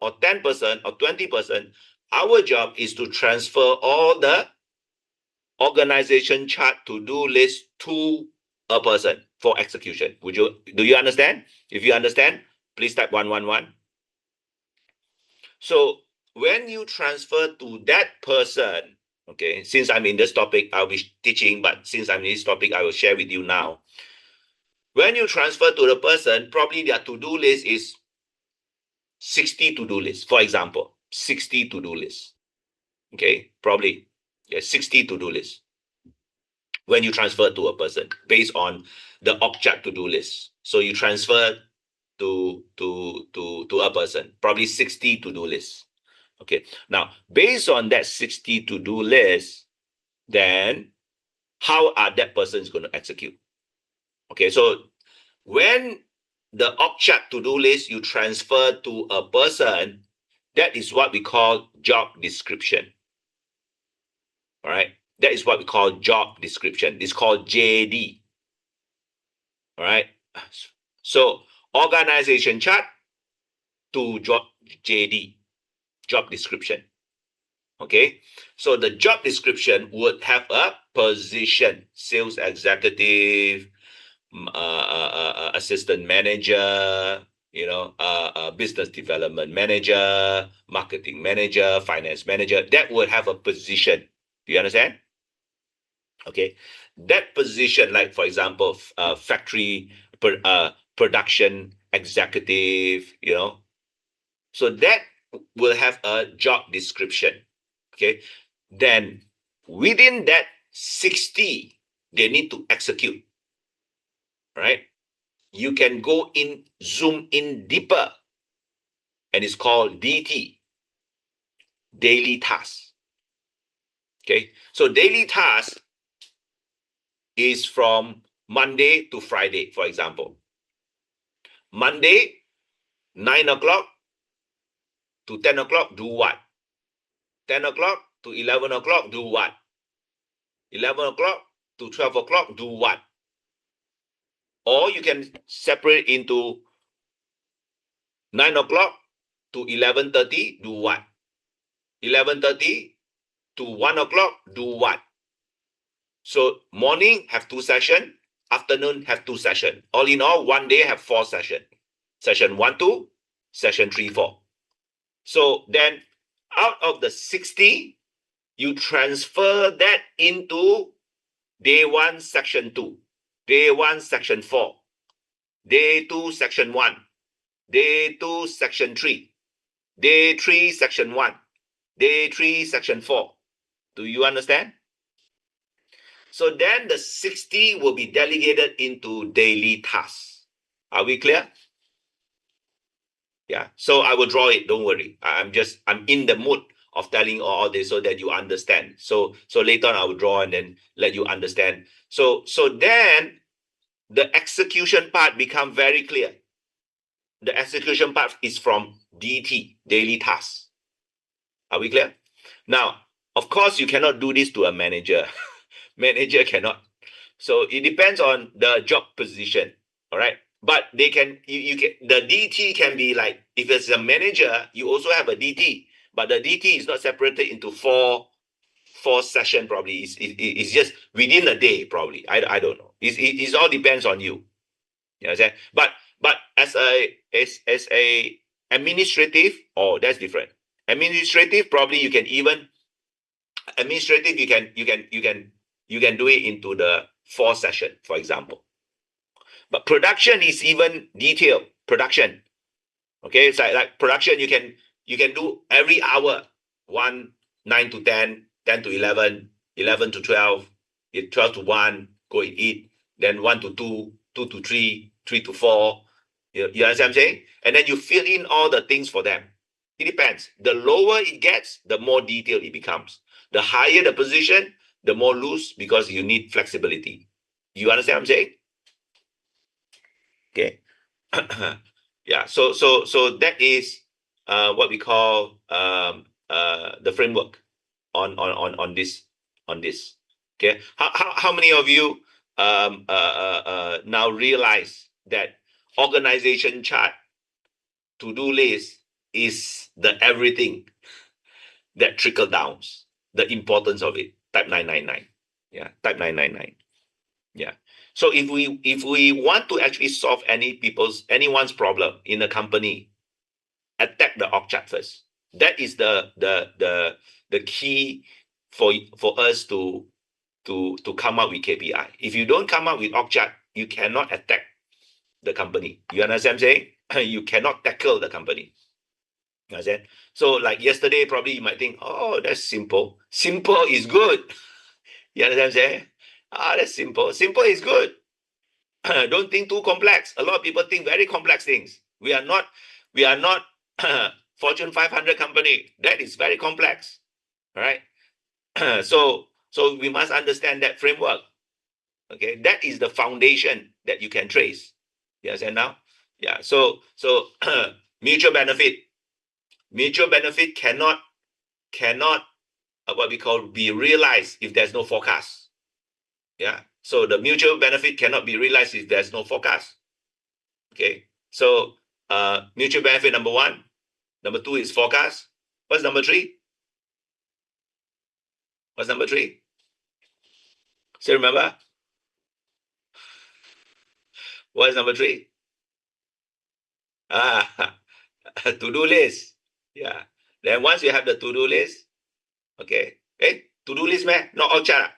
or 10% or 20%, our job is to transfer all the organization chart to-do list to a person for execution. Do you understand? If you understand, please type 111. So when you transfer to that person, okay, since I'm in this topic, I'll be teaching, but since I'm in this topic, I will share with you now. When you transfer to the person, probably their to-do list is 60 to-do lists, for example, 60 to-do lists. Okay, probably 60 to-do lists when you transfer to a person based on the org chart to-do list. So you transfer to a person, probably 60 to-do lists. Okay, now based on that 60 to-do list, then how are that person going to execute? Okay, so when the org chart to-do list you transfer to a person, that is what we call job description. All right, that is what we call job description. It's called JD. All right, so organization chart to job JD, job description. Okay, so the job description would have a position: sales executive, assistant manager, business development manager, marketing manager, finance manager. That would have a position. Do you understand? Okay, that position, like for example, factory production executive, so that will have a job description. Okay, then within that 60, they need to execute. Right? You can go in, zoom in deeper, and it's called DT, daily task. Okay, so daily task is from Monday to Friday, for example. Monday, 9 o'clock to 10 o'clock, do what? 10 o'clock to 11 o'clock, do what? 11 o'clock to 12 o'clock, do what? Or you can separate into 9 o'clock to 11:30, do what? 11:30 to 1 o'clock, do what? So morning have 2 sessions, afternoon have 2 sessions. All in all, one day have 4 sessions. Session 1, 2, session 3, 4. So then out of the 60, you transfer that into day 1, section 2, day 1, section 4, day 2, section 1, day 2, section 3, day 3, section 1, day 3, section 4. Do you understand? So then the 60 will be delegated into daily tasks. Are we clear? Yeah. So I will draw it. Don't worry. I'm in the mood of telling all this so that you understand. So later on I will draw and then let you understand. So then the execution part become very clear. The execution part is from DT, daily tasks. Are we clear? Now, of course, you cannot do this to a manager. Manager cannot. So it depends on the job position. All right. But they can, you can, the DT can be like, if it's a manager, you also have a DT, but the DT is not separated into four session probably. It's just within a day probably. I don't know. It all depends on you. You understand? But as a administrative, that's different. Administrative probably you can even administrative you can do it into the 4 session, for example. But production is even detailed. Production, okay, it's like production. You can do every hour. 9 to 10, 10 to 11, 11 to 12, 12 to 1, go and eat. Then 1 to 2, 2 to 3, 3 to 4. You understand what I'm saying? And then you fill in all the things for them. It depends. The lower it gets, the more detailed it becomes. The higher the position, the more loose, because you need flexibility. You understand what I'm saying? Okay. Yeah. So that is what we call the framework on this. Okay. How many of you now realize that organization chart, to-do list is the everything that trickle downs, the importance of it. Type 999. Yeah, type 999. Yeah. So if we want to actually solve anyone's problem in a company, attack the org chart first. That is the key for us to come up with KPI. If you don't come up with org chart, you cannot attack the company. You understand what I'm saying? You cannot tackle the company. You understand? So like yesterday, probably you might think, oh, that's simple. Simple is good. You understand what I'm saying? That's simple. Simple is good. Don't think too complex. A lot of people think very complex things. We are not Fortune 500 company. That is very complex. All right. So we must understand that framework. Okay, that is the foundation that you can trace. You understand now? Yeah. So mutual benefit. Mutual benefit cannot what we call be realized if there's no forecast. Yeah. So the mutual benefit cannot be realized if there's no forecast. Okay. So mutual benefit number one. Number two is forecast. What's number three? What's number three? Still remember? What is number three? Ah, to-do list. Yeah. Then once you have the to-do list, okay. To-do list, man, not org chart.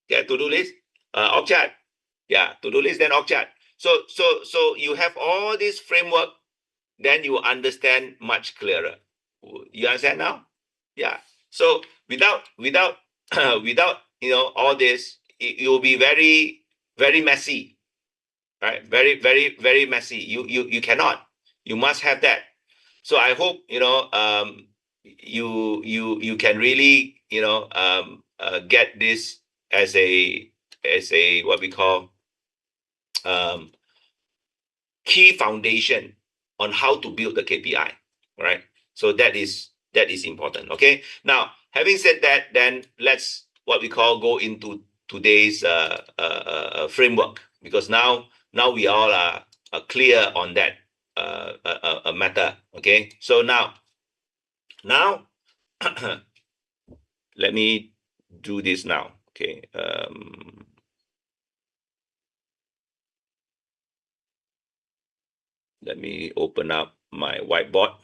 Yeah, to-do list, org chart. Yeah, to-do list, then org chart. So you have all this framework, then you understand much clearer. You understand now? Yeah. So without without all this, it will be very very messy, right? Very very very messy. You cannot. You must have that. So I hope you can really get this as a what we call um, key foundation on how to build the KPI. All right. So that is important. Okay. Now, having said that, then let's what we call go into today's framework, because now we all are clear on that matter. Okay. So now let me do this now. Okay. Let me open up my whiteboard.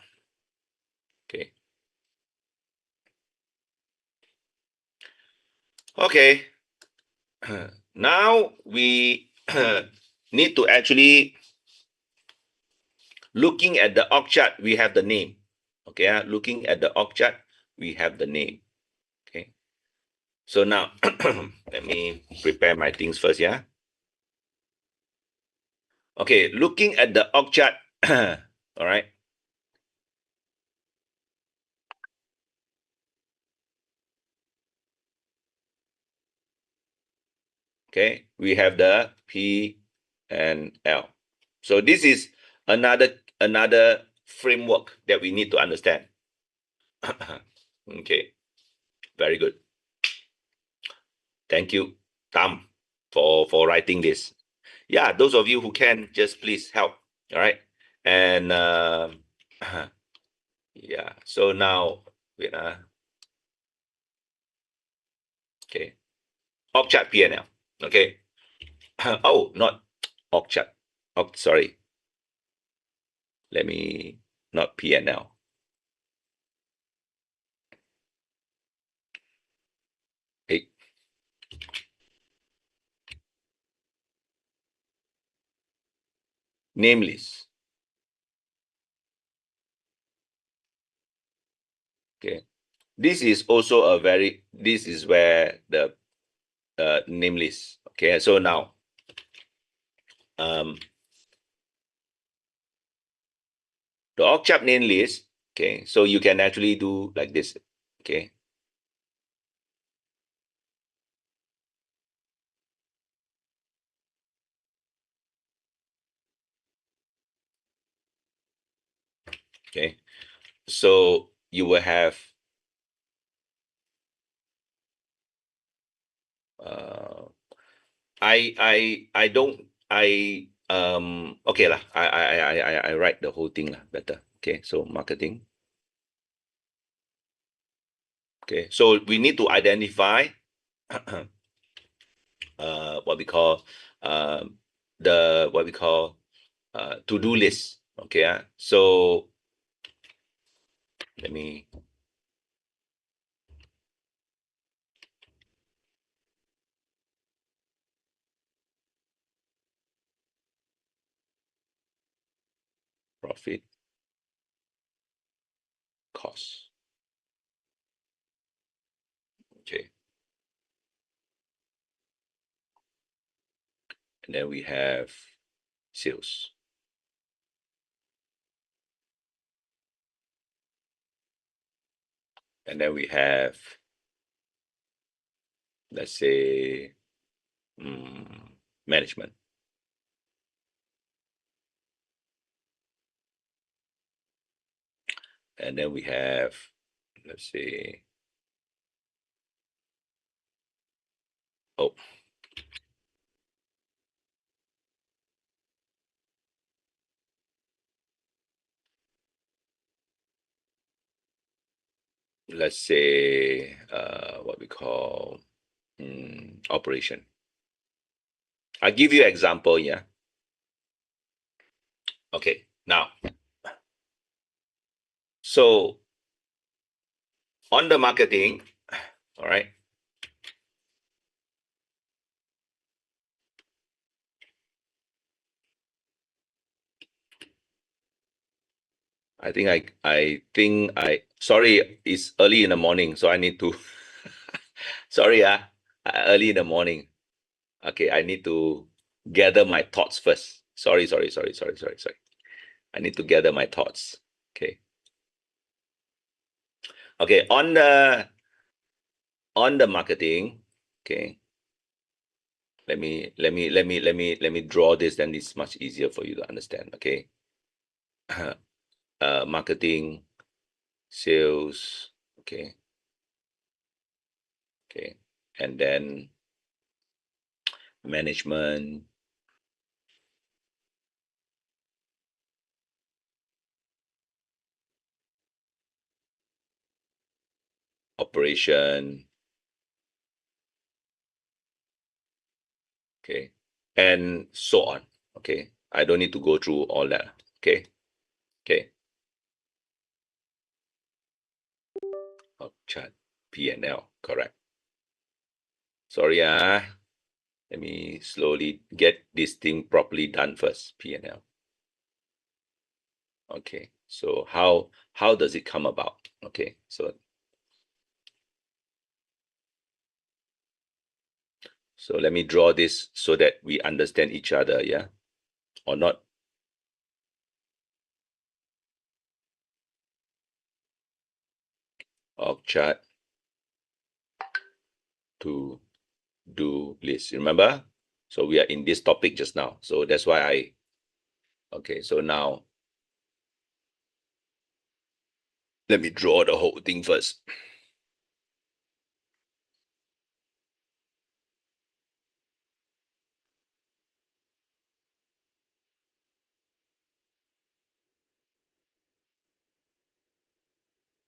Okay. Okay. Now we need to actually looking at the org chart, we have the name. Okay. Looking at the org chart, we have the name. Okay. So now let me prepare my things first. Yeah. Okay. Looking at the org chart. All right. Okay, we have the P and L. So this is another framework that we need to understand. Okay, very good. Thank you, Tam, for writing this. Yeah, those of you who can, just please help. All right, and yeah. So now, wait, okay, org chart PNL. Okay. Oh, not org chart. Oh, sorry. Let me not PNL. Hey. Name list. Okay. This is also this is where the name list. Okay. So now, the org chart name list. Okay. So you can actually do like this. Okay. Okay. So you will have I don't okay lah. I write the whole thing lah better. Okay, so marketing. Okay, so we need to identify what we call the what we call to-do list. Okay, so let me profit cost. Okay, and then we have sales. And then we have, let's say, management. And then we have, let's say, oh, let's say, what we call operation. I'll give you an example, yeah. Okay, now, so on the marketing, all right, sorry, it's early in the morning, so I need to, sorry, early in the morning. Okay, I need to gather my thoughts first. Sorry. I need to gather my thoughts. Okay. Okay, on the marketing, okay. Let me draw this, then it's much easier for you to understand. Okay. Marketing, sales, okay. Okay. And then management, operation, okay, and so on. Okay. I don't need to go through all that. Okay. Okay. Oh, chart P&L, correct. Sorry, let me slowly get this thing properly done first. P&L. Okay. So how does it come about? Okay. So let me draw this so that we understand each other, yeah? Or not? Org chart to do list. Remember? So we are in this topic just now. So that's why okay, so now let me draw the whole thing first.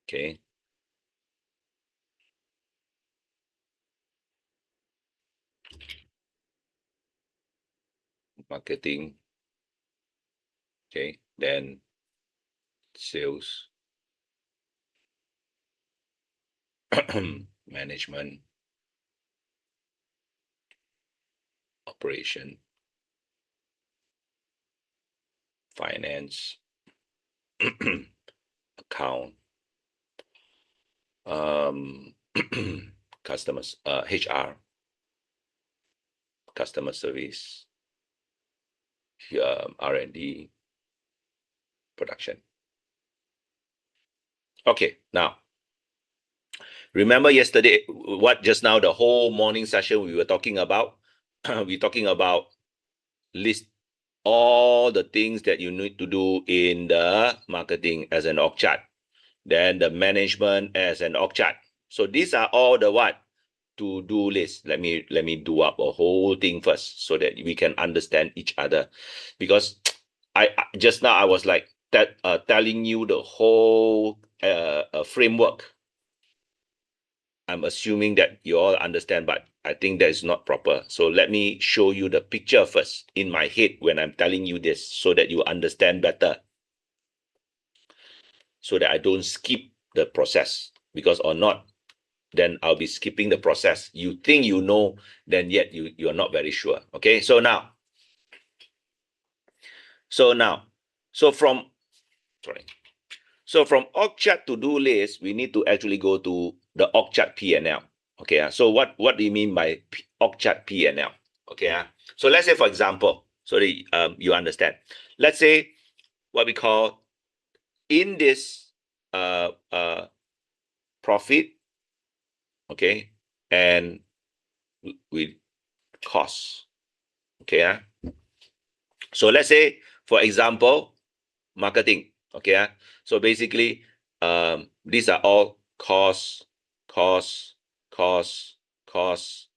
Okay. Marketing. Okay. Then sales. Management. Operation. Finance. Account. Um, customers, HR, customer service, R&D, production. Okay, now remember yesterday what just now the whole morning session we were talking about? We're talking about list all the things that you need to do in the marketing as an org chart, then the management as an org chart. So these are all the what? To-do list. Let me do up a whole thing first so that we can understand each other. Because just now I was like that telling you the whole framework. I'm assuming that you all understand, but I think that is not proper. So let me show you the picture first in my head when I'm telling you this so that you understand better. So that I don't skip the process, because or not, then I'll be skipping the process. You think you know, then yet you're not very sure. Okay, so now, so from org chart to do list, we need to actually go to the org chart P&L. Okay, so what do you mean by org chart P&L? Okay, so let's say, for example, so that you understand. Let's say what we call in this profit, okay, and with costs. Okay, so let's say, for example, marketing. Okay, so basically, these are all costs, costs, costs, costs.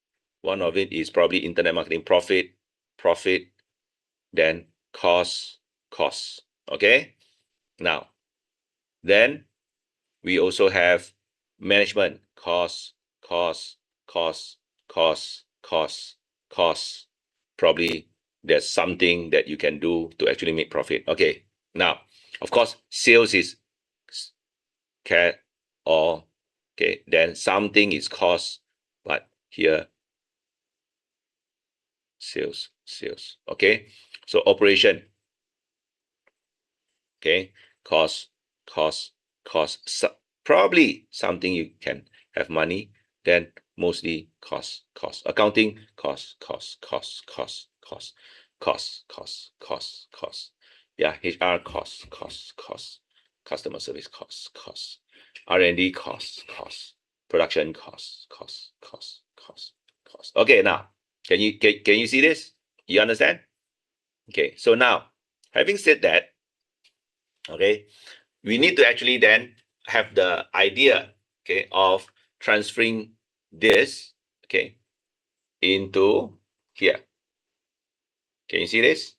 One of it is probably internet marketing profit, profit, then costs, costs. Okay, now then we also have management costs, costs, costs, costs, costs, costs. Probably there's something that you can do to actually make profit. Okay, now of course sales is care or okay, then something is cost, but here sales. Okay, so operation, okay, cost, cost, cost. So probably something you can have money, then mostly cost. Accounting, cost. Yeah, HR cost. Customer service cost. R&D cost. Production cost. Okay, now can you see this? You understand? Okay, so now having said that, okay, we need to actually then have the idea, okay, of transferring this, okay, into here. Can you see this?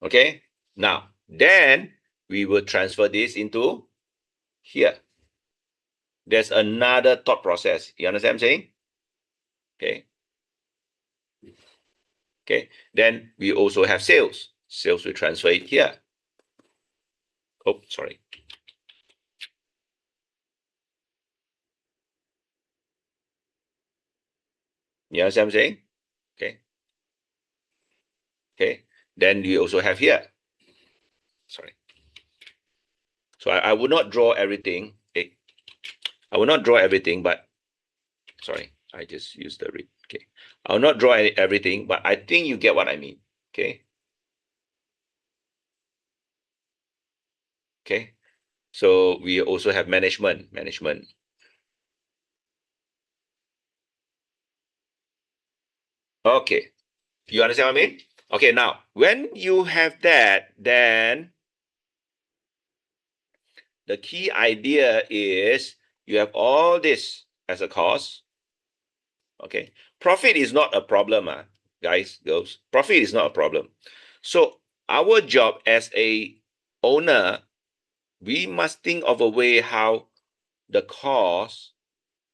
Okay, now then we will transfer this into here. There's another thought process. You understand what I'm saying? Okay, then we also have sales. Sales will transfer it here. Oh, sorry. You understand what I'm saying? Okay, then we also have here. Sorry. So I will not draw everything. Okay. I will not draw everything, but sorry, I just used the read. Okay. I will not draw everything, but I think you get what I mean. Okay. Okay. So we also have management. Okay. You understand what I mean? Okay. Now, when you have that, then the key idea is you have all this as a cost. Okay. Profit is not a problem, guys, girls. Profit is not a problem. So our job as a owner, we must think of a way how the cost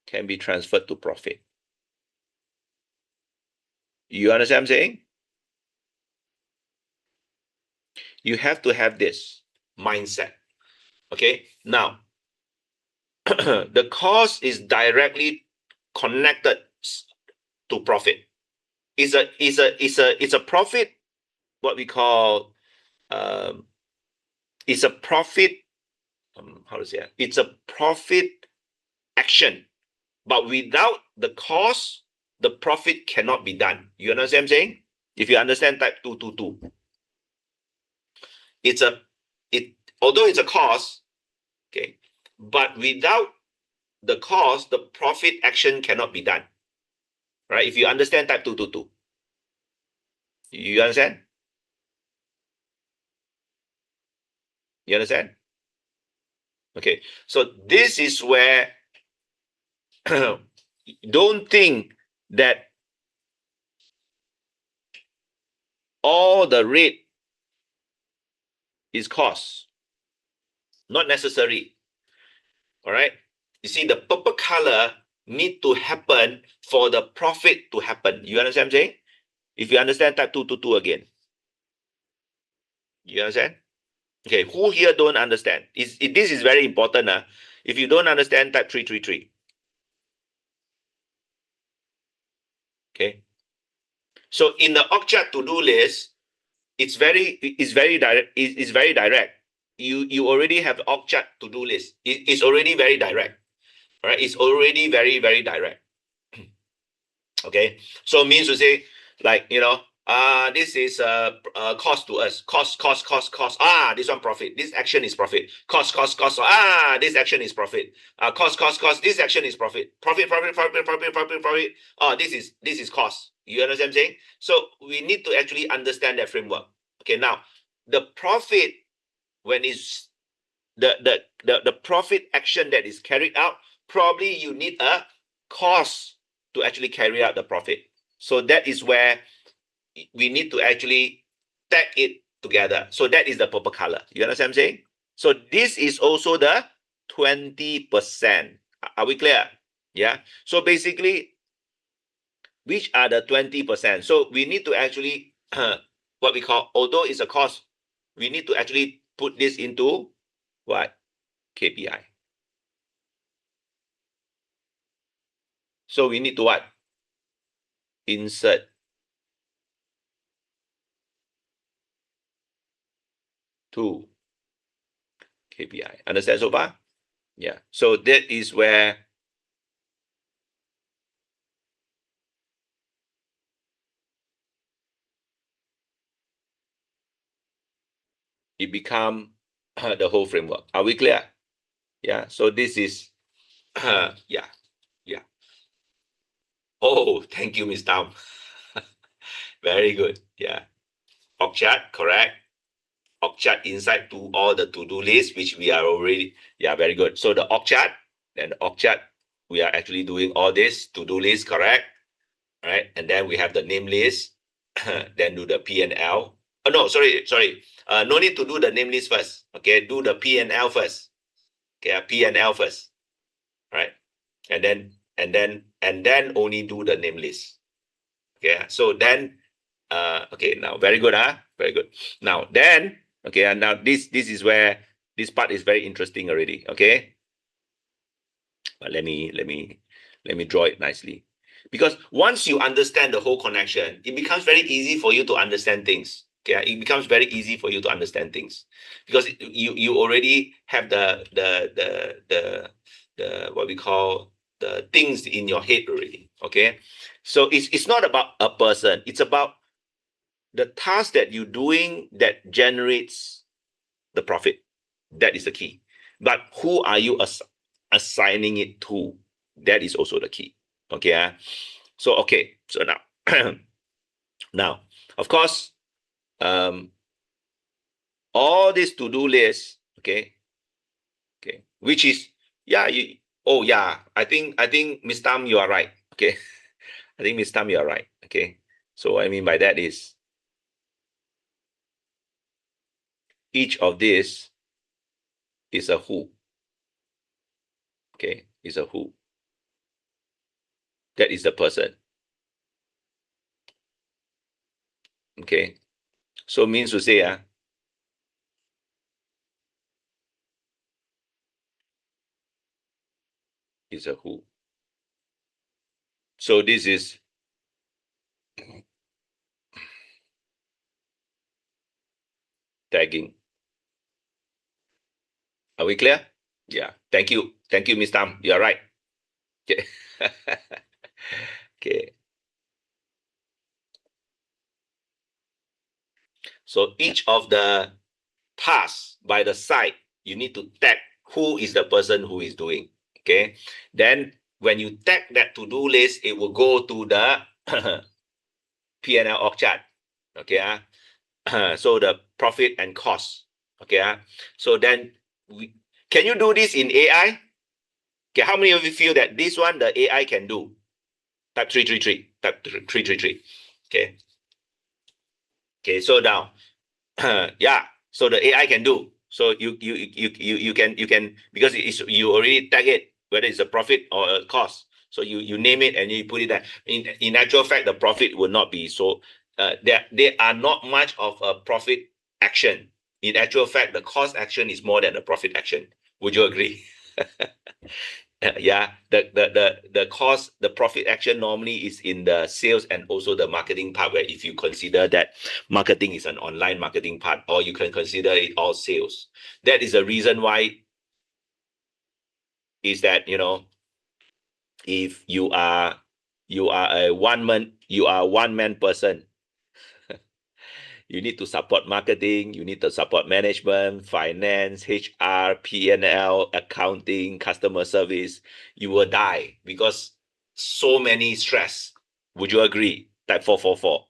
can be transferred to profit. You understand what I'm saying? You have to have this mindset. Okay. Now, the cost is directly connected to profit. It's a profit. What we call it's a profit. How to say it? It's a profit action, but without the cost, the profit cannot be done. You understand what I'm saying? If you understand type 222, it's a it although it's a cost, okay, but without the cost, the profit action cannot be done. Right? If you understand type 222, you understand? You understand? Okay. So this is where don't think that all the rate is cost. Not necessary. All right. You see, the purple color need to happen for the profit to happen. You understand what I'm saying? If you understand, type 222 again. You understand? Okay, who here don't understand? This is very important. If you don't understand, type 333. Okay. So in the Ochat to-do list, it's very direct. It's very direct. You already have the Ochat to-do list. It's already very direct. Right? It's already very direct. Okay. So means to say, like, this is cost to us. Cost. This one profit. This action is profit. Cost. This action is profit. Cost. This action is profit. Profit. This is cost. You understand what I'm saying? So we need to actually understand that framework. Okay, now the profit, when is the profit action that is carried out, probably you need a cost to actually carry out the profit. So that is where we need to actually tag it together. So that is the purple color. You understand what I'm saying? So this is also the 20%. Are we clear? Yeah. So basically, which are the 20%? So we need to actually what we call, although it's a cost, we need to actually put this into what? KPI. So we need to what? Insert to KPI. Understand so far? Yeah. So that is where it become the whole framework. Are we clear? Yeah. So this is yeah. Oh, thank you, Miss Tam. Very good. Yeah. Ochat, correct. Ochat inside to all the to-do list, which we are already, yeah, very good. So the Ochat, then the Ochat, we are actually doing all this to-do list, correct? All right. And then we have the name list, then do the P&L. Oh, no, sorry. No need to do the name list first. Okay, do the P&L first. Okay, P&L first. Right. And then only do the name list. Okay, so then okay, now very good, very good. Now then, okay, and now this is where this part is very interesting already. Okay, but let me draw it nicely, because once you understand the whole connection, it becomes very easy for you to understand things. Okay, it becomes very easy for you to understand things, because you already have the what we call the things in your head already. Okay, so it's not about a person, it's about the task that you're doing that generates the profit. That is the key. But who are you assigning it to? That is also the key. Okay. So now, now, of course, um, all this to-do list, okay, which is, yeah, oh yeah, I think Miss Tam, you are right. Okay. I think Miss Tam, you are right. Okay. So what I mean by that is each of this is a who. Okay, is a who. That is the person. Okay. So means to say, is a who. So this is tagging. Are we clear? Yeah. Thank you. Thank you, Miss Tam. You are right. Okay. Okay. So each of the tasks by the side, you need to tag who is the person who is doing. Okay. Then when you tag that to-do list, it will go to the P&L org chart. Okay. So the profit and cost. Okay. So then can you do this in AI? Okay, how many of you feel that this one the AI can do? Type 333. Type 333. Okay. Okay, so now yeah, so the AI can do. So you can, because it's, you already tag it. whether it's a profit or a cost. So you name it and you put it there. In actual fact, the profit will not be so. There are not much of a profit action. In actual fact, the cost action is more than the profit action. Would you agree? Yeah, the cost, the profit action normally is in the sales and also the marketing part, where if you consider that marketing is an online marketing part, or you can consider it all sales. That is the reason why is that, if you are a one man person, you need to support marketing, you need to support management, finance, HR, P&L, accounting, customer service. You will die because so many stress. Would you agree? Type 444.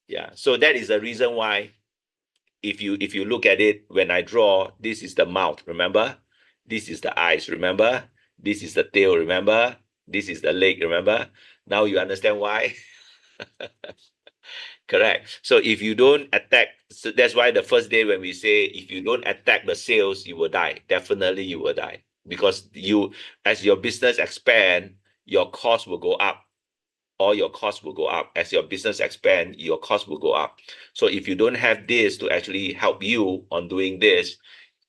Yeah. So that is the reason why, if you look at it, when I draw, this is the mouth, remember? This is the eyes, remember? This is the tail, remember? This is the leg, remember? Now you understand why? Correct. So if you don't attack, so that's why the first day when we say, if you don't attack the sales, you will die. Definitely you will die. Because as your business expand, your cost will go up. All your costs will go up. As your business expand, your cost will go up. So if you don't have this to actually help you on doing this,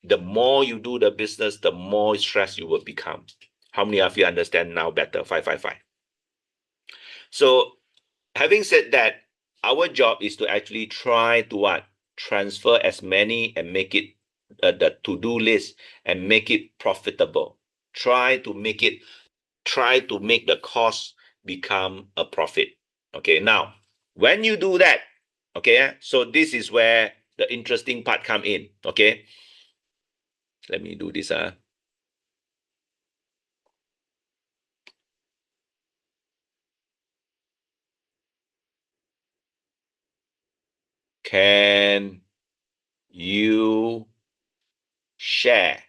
the more you do the business, the more stress you will become. How many of you understand now better? 555. So having said that, our job is to actually try to what? Transfer as many and make it the to-do list and make it profitable. Try to make the cost become a profit. Okay, now when you do that, okay, so this is where the interesting part come in. Okay, let me do this. Can you share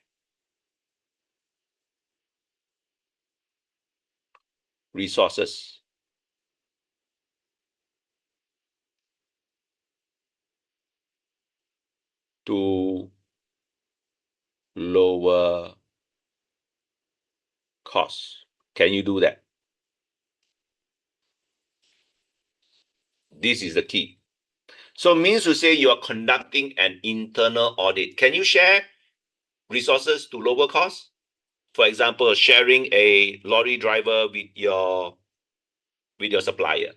resources to lower costs? Can you do that? This is the key. So means to say you are conducting an internal audit. Can you share resources to lower costs? For example, sharing a lorry driver with your supplier.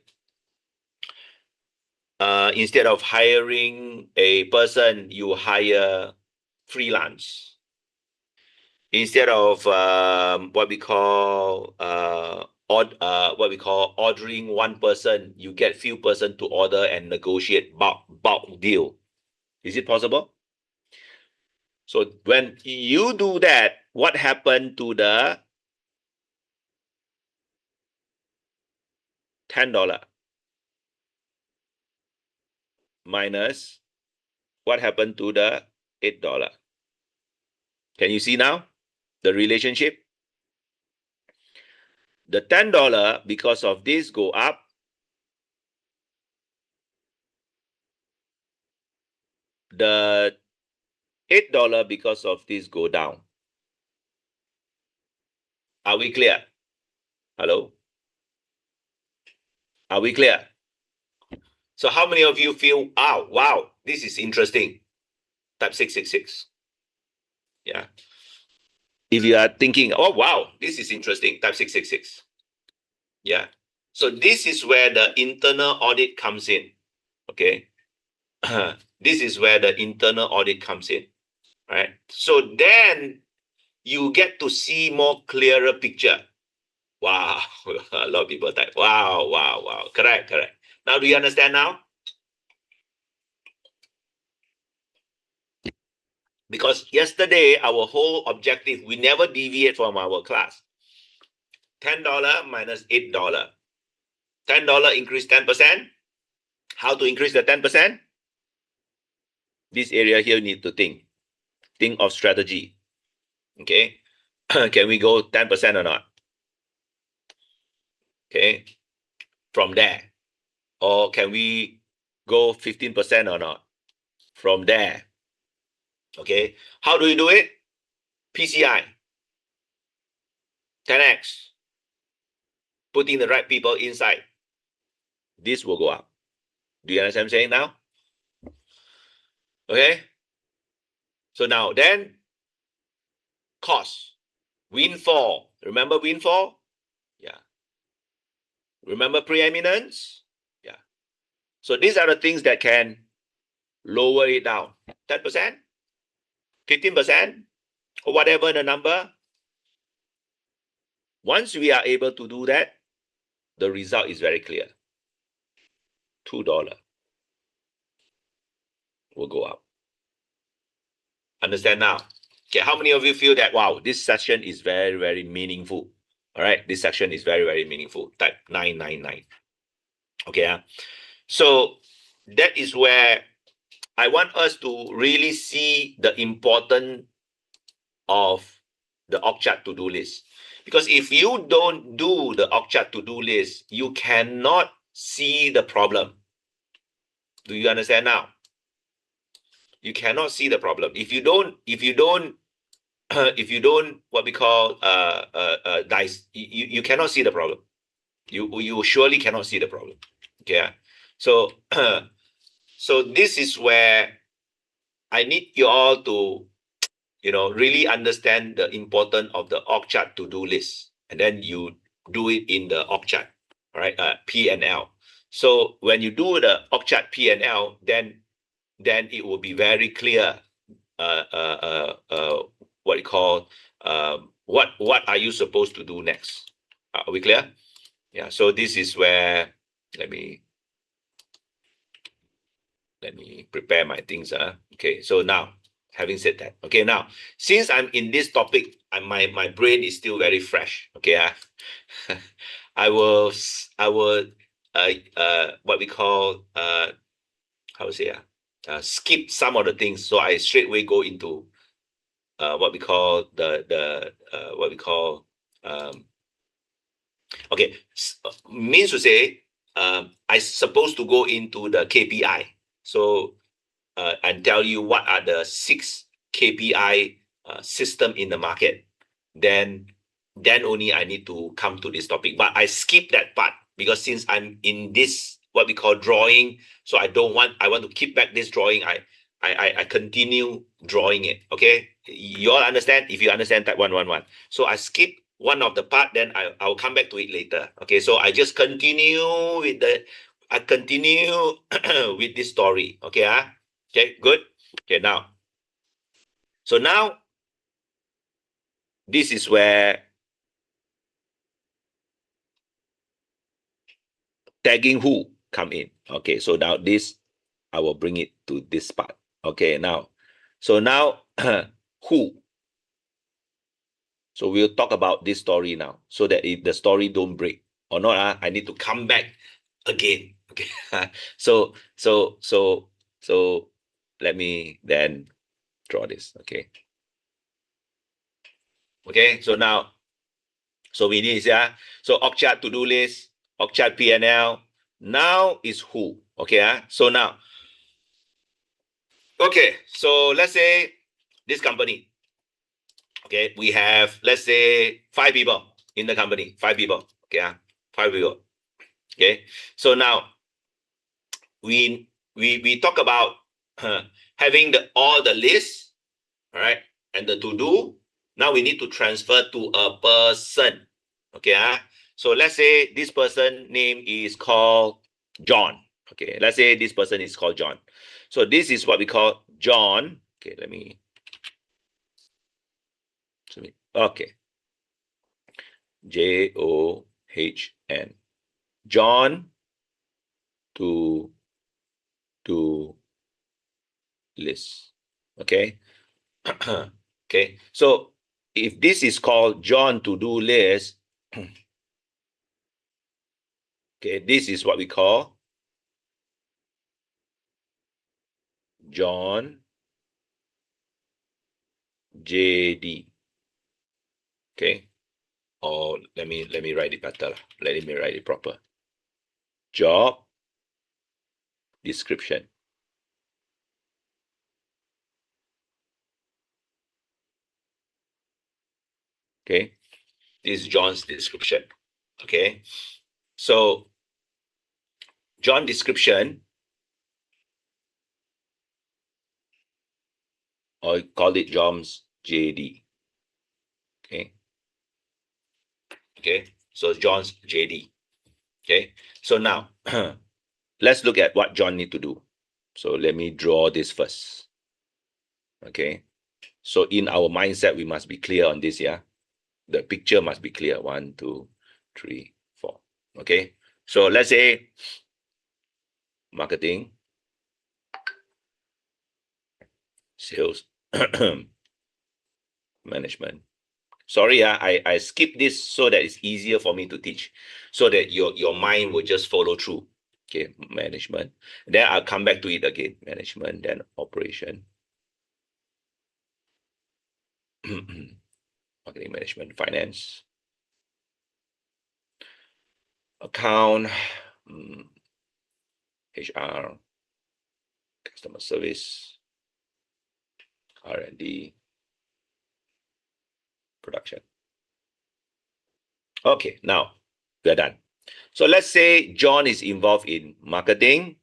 Instead of hiring a person, you hire freelance. Instead of what we call ordering one person, you get few person to order and negotiate bulk deal. Is it possible? So when you do that, what happened to the $10 minus what happened to the $8? Can you see now the relationship? The $10 because of this go up. The $8 because of this go down. Are we clear? Hello? Are we clear? So how many of you feel, oh, wow, this is interesting? Type 666. Yeah. If you are thinking, oh, wow, this is interesting, type 666. Yeah. So this is where the internal audit comes in. Okay. This is where the internal audit comes in. Right. So then you get to see more clearer picture. Wow. A lot of people type, wow, wow, wow. Correct, correct. Now, do you understand now? Because yesterday, our whole objective, we never deviate from our class. $10 minus $8. $10 increase 10%. How to increase the 10%? This area here need to think. Think of strategy. Okay. Can we go 10% or not? Okay. From there. Or can we go 15% or not? From there. Okay. How do we do it? PCI. 10x, putting the right people inside, this will go up. Do you understand what I'm saying now? Okay. So now then, cost, windfall. Remember windfall? Yeah. Remember preeminence? Yeah. So these are the things that can lower it down. 10%, 15%, or whatever the number. Once we are able to do that, the result is very clear. $2 will go up. Understand now? Okay, how many of you feel that, wow, this session is very, very meaningful? All right, this section is very, very meaningful. Type 999. Okay. So that is where I want us to really see the importance of the org chart to-do list. Because if you don't do the org chart to-do list, you cannot see the problem. Do you understand now? You cannot see the problem. If you don't, if you don't, what we call dice, you cannot see the problem. You surely cannot see the problem. Okay. So so this is where I need you all to really understand the importance of the org chart to-do list, and then you do it in the org chart, all right? P&L. So when you do the org chart P&L, then it will be very clear. What you call what are you supposed to do next? Are we clear? Yeah. So this is where let me prepare my things. Okay. So now, having said that, okay, now since I'm in this topic, my brain is still very fresh. Okay. I will what we call how to say skip some of the things, so I straight away go into what we call the what we call okay, means to say I supposed to go into the KPI. So and tell you what are the 6 KPI system in the market. Then only I need to come to this topic. But I skip that part because since I'm in this what we call drawing, so I want to keep back this drawing. I continue drawing it. Okay, you all understand? If you understand type 111, so I skip one of the part, then I'll come back to it later. Okay, so I just continue with with this story. Okay, okay, good. Okay, now, so now this is where tagging who come in. Okay, so now this I will bring it to this part. Okay, now, so now who. So we'll talk about this story now, so that if the story don't break or not, I need to come back again. Okay, so let me then draw this. Okay. Okay, so now, so we need, so org chart to-do list, org chart P&L. Now is who. Okay, so now, okay, so let's say this company. Okay, we have, let's say, 5 people in the company. 5 people. Okay, 5 people. Okay, so now we talk about having all the lists, all right, and the to do. Now we need to transfer to a person. Okay, so let's say this person name is called John. Okay, let's say this person is called John. So this is what we call John. Okay, let me. Okay, John. John to list. Okay. Okay, so if this is called John to do list, okay, this is what we call John JD. Okay, or let me write it better. Let me write it proper. Job description. Okay, This is John's description. Okay. So John description, or call it John's JD. Okay. Okay. So John's JD. Okay. So now let's look at what John need to do. So let me draw this first. Okay. So in our mindset, we must be clear on this. Yeah. The picture must be clear. 1, 2, 3, 4. Okay. So let's say marketing, sales, management. Sorry, I skip this so that it's easier for me to teach, so that your mind will just follow through. Okay, management. Then I'll come back to it again. Management, then operation. Marketing, management, finance, account, HR, customer service, R&D, production. Okay, now we're done. So let's say John is involved in marketing,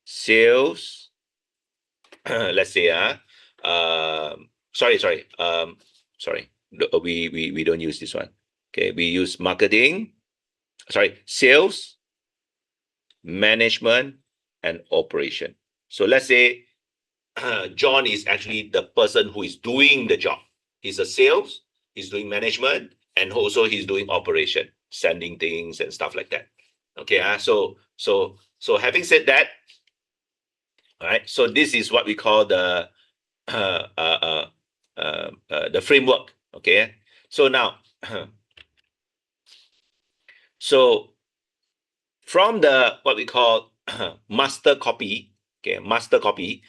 sales. Let's say, sorry. We don't use this one. Okay, we use marketing, sales, management, and operation. So let's say John is actually the person who is doing the job. He's a sales, he's doing management, and also he's doing operation, sending things and stuff like that. Okay, so having said that, all right, so this is what we call the the framework. Okay, so now so from the what we call master copy. Okay, master copy.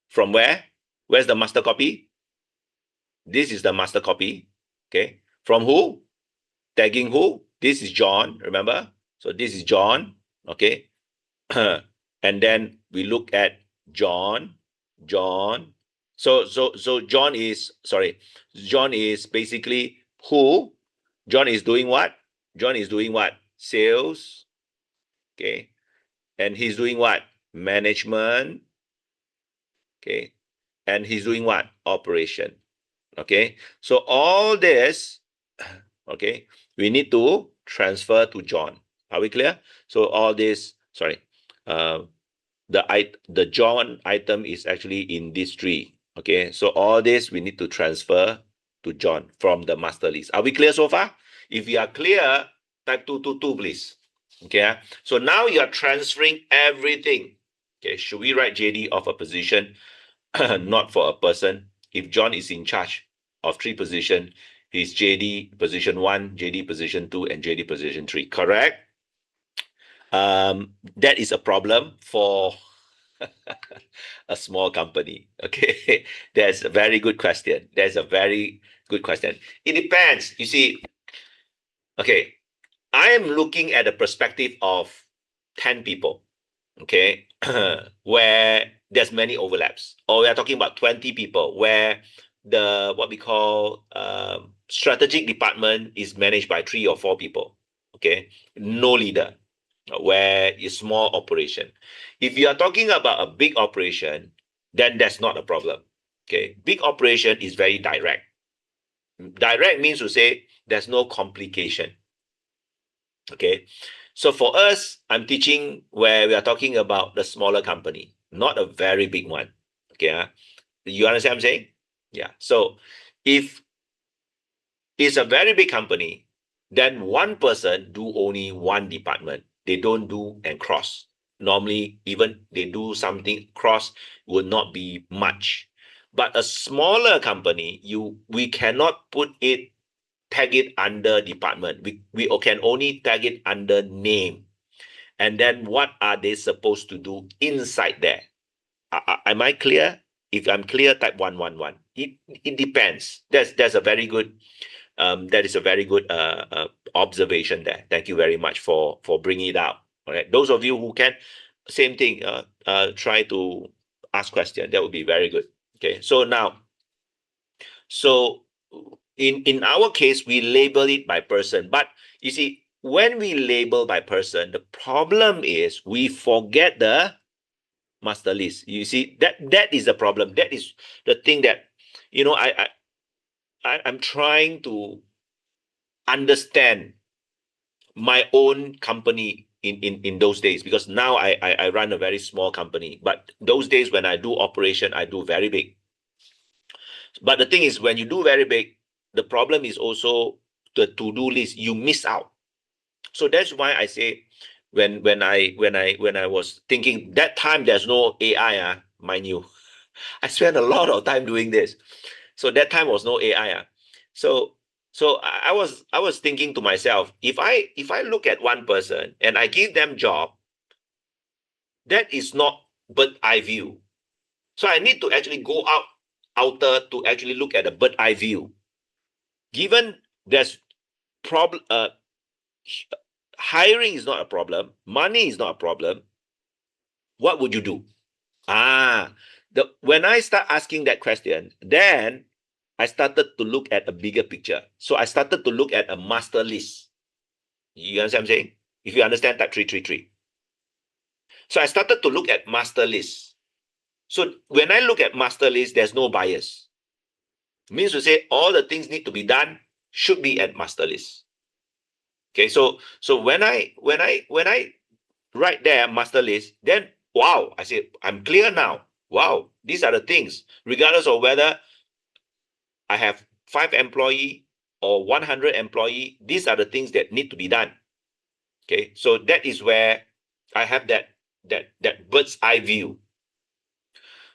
From where's the master copy? This is the master copy. Okay, from who? Tagging who? This is John, remember? So this is John. Okay, and then we look at John. So John is basically who? John is doing what? Sales. Okay. And he's doing what? Management. Okay. And he's doing what? Operation. Okay. So all this, okay, we need to transfer to John. Are we clear? So all this, the John item is actually in this tree. Okay, so all this we need to transfer to John from the master list. Are we clear so far? If you are clear, type 222, please. Okay, so now you are transferring everything. Okay, should we write JD of a position, not for a person? If John is in charge of 3 positions, he's JD position 1, JD position 2, and JD position 3. Correct? That is a problem for a small company. Okay, that's a very good question. It depends. You see, okay, I am looking at the perspective of 10 people. Okay, where there's many overlaps, or we are talking about 20 people where the what we call strategic department is managed by 3 or 4 people. Okay, no leader, where it's small operation. If you are talking about a big operation, then that's not a problem. Okay, big operation is very direct. Direct means to say there's no complication. Okay, so for us, I'm teaching where we are talking about the smaller company, not a very big one. Okay, you understand what I'm saying? Yeah. So if it's a very big company, then one person do only one department. They don't do and cross. Normally, even they do something cross will not be much. But a smaller company, we cannot tag it under department. We can only tag it under name. And then what are they supposed to do inside there? Am I clear? If I'm clear, type 111. It depends. That's a very good that is a very good observation there. Thank you very much for bringing it out. All right, those of you who can, same thing. Try to ask question. That would be very good. Okay, so now, so in our case, we label it by person. But you see, when we label by person, the problem is we forget the master list. You see, that is the problem. That is the thing that, I'm trying to understand my own company in those days, because now I run a very small company. But those days when I do operation, I do very big. But the thing is, when you do very big, the problem is also the to-do list. You miss out. So that's why I say, when I was thinking that time, there's no AI, mind you. I spent a lot of time doing this. So that time was no AI. So I was thinking to myself, if I look at one person and I give them job, that is not bird eye view. So I need to actually go outer to actually look at a bird eye view. Given there's problem, hiring is not a problem, money is not a problem. What would you do? When I start asking that question, then I started to look at a bigger picture. So I started to look at a master list. You understand what I'm saying? If you understand type 333. So I started to look at master list. So when I look at master list, there's no bias. Means to say all the things need to be done should be at master list. Okay, so when I write there master list, then wow, I say I'm clear now. Wow, these are the things, regardless of whether I have 5 employee or 100 employee, these are the things that need to be done. Okay, so that is where I have that bird's eye view.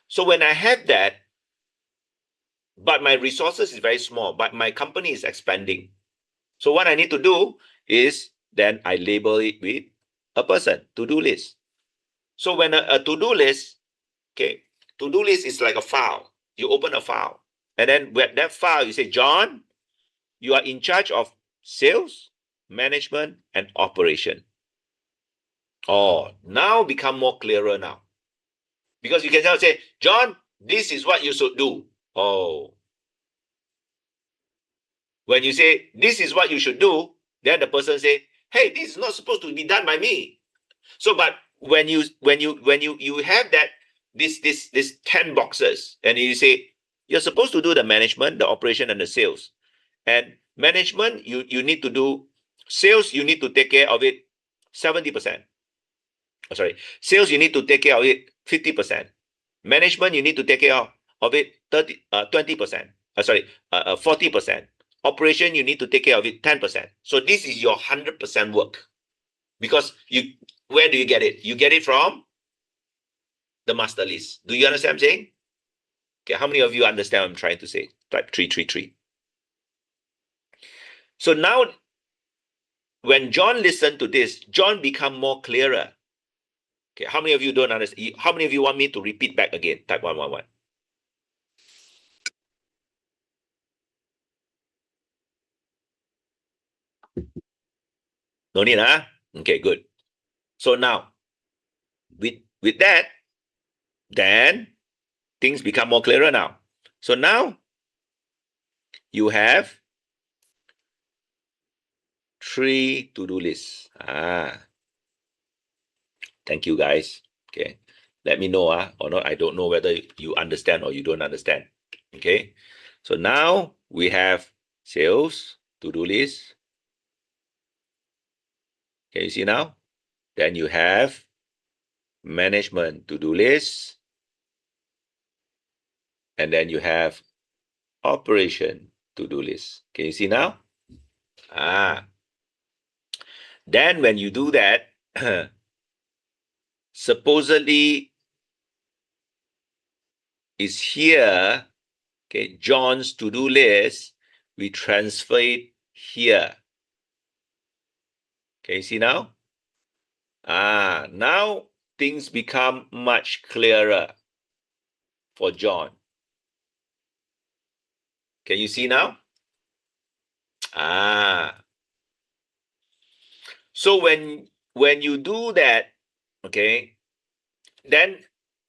So when I have that, but my resources is very small, but my company is expanding. So what I need to do is then I label it with a person, to-do list. So when a to-do list, okay, to-do list is like a file. You open a file, and then with that file, you say, John, you are in charge of sales, management, and operation. Oh, now become more clearer now. Because you can now say, John, this is what you should do. Oh. When you say, this is what you should do, then the person say, hey, this is not supposed to be done by me. So, but when you have that, this 10 boxes, and you say, you're supposed to do the management, the operation, and the sales. And management, you need to do sales, you need to take care of it 70%. Oh, sorry, sales, you need to take care of it 50%. Management, you need to take care of it 20%. 40%. Operation, you need to take care of it 10%. So this is your 100% work. Because where do you get it? You get it from the master list. Do you understand what I'm saying? Okay, how many of you understand what I'm trying to say? Type 333. So now, when John listened to this, John become more clearer. Okay, how many of you don't understand? How many of you want me to repeat back again? Type 111. No need, huh? Okay, good. So now, with that, then things become more clearer now. So now you have 3 to-do lists. Thank you, guys. Okay, let me know or not. I don't know whether you understand or you don't understand. Okay, so now we have sales to-do list. Can you see now? Then you have management to-do list, and then you have operation to-do list. Can you see now? Then when you do that, supposedly is here, okay, John's to-do list, we transfer it here. Can you see now? Now things become much clearer for John. Can you see now? So when you do that, okay, then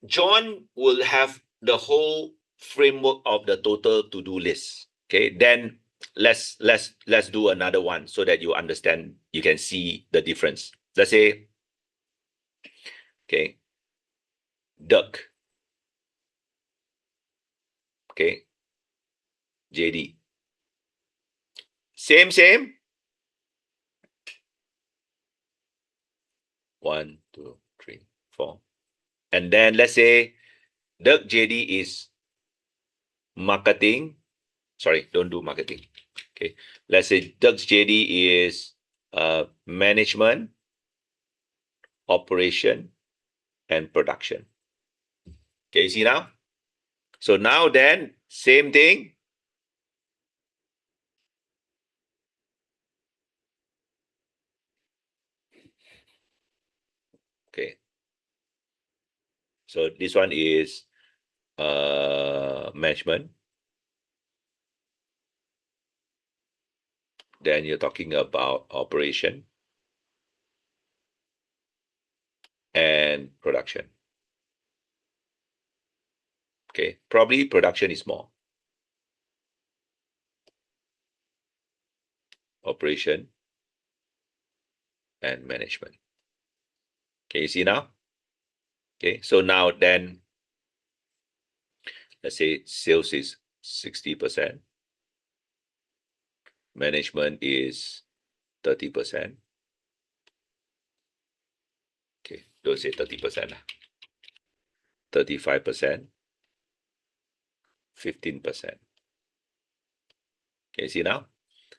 John will have the whole framework of the total to-do list. Okay, then let's do another one so that you understand, you can see the difference. Let's say, okay, Dirk, okay, JD. Same. 1, 2, 3, 4. And then let's say Dirk JD is marketing. Sorry, don't do marketing. Okay. Let's say Dirk JD is management, operation, and production. Okay, you see now? So now then, same thing. Okay. So this one is management. Then you're talking about operation and production. Okay, probably production is more. Operation and management. Okay, you see now? Okay, so now then, let's say sales is 60%, management is 30%. Okay, don't say 30%, 35%, 15%. Okay, see now?